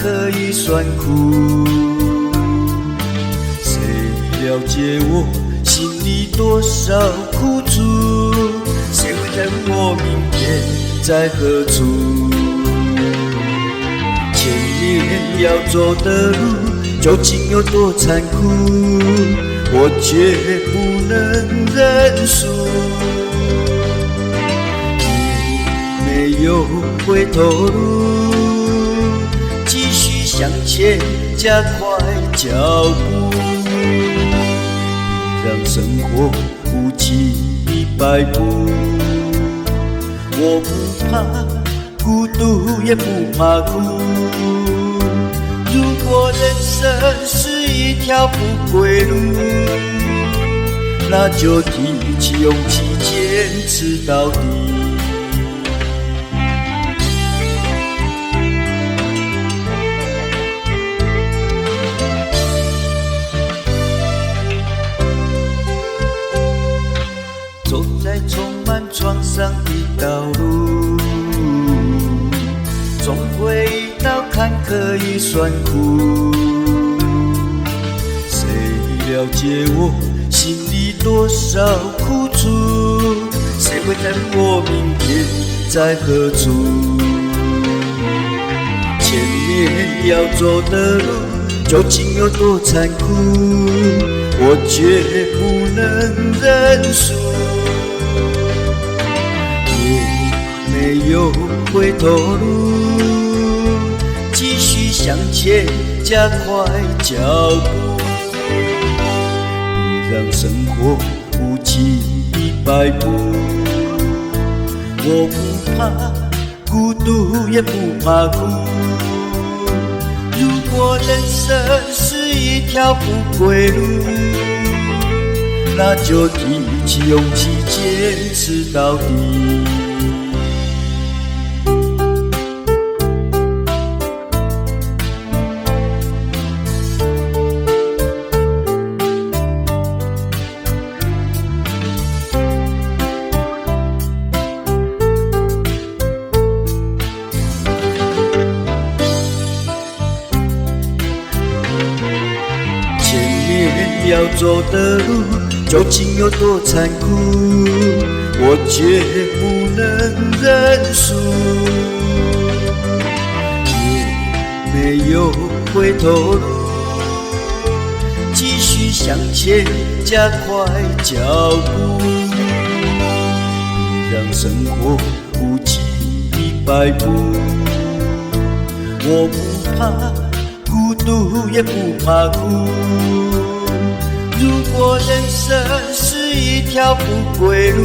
可以算苦。谁了解我心里多少苦楚？谁会在问我明天在何处？千年要走的路，究竟有多残酷？我绝不能认输。没有回头路，继续向前，加快脚步，让生活无情摆布。我不怕孤独，也不怕苦。如果人生是一条不归路，那就提起勇气，坚持到底。走在充满创伤的道路，总会遇到坎坷与酸苦。谁了解我心里多少苦楚？谁会在问我明天在何处？前面要走的路，究竟有多残酷？我绝不能认输。没有回头路，继续向前，加快脚步，别让生活无情摆布。我不怕孤独，也不怕苦。如果人生是一条不归路，那就提起勇气，坚持到底。要走的路，究竟有多残酷？我绝不能认输。也没有回头路，继续向前，加快脚步，别让生活无情摆布。我不怕孤独，也不怕苦。如果人生是一条不归路，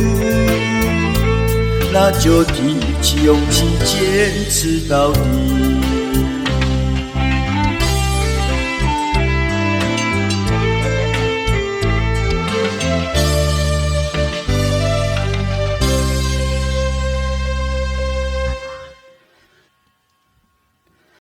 那就提起勇气，坚持到底。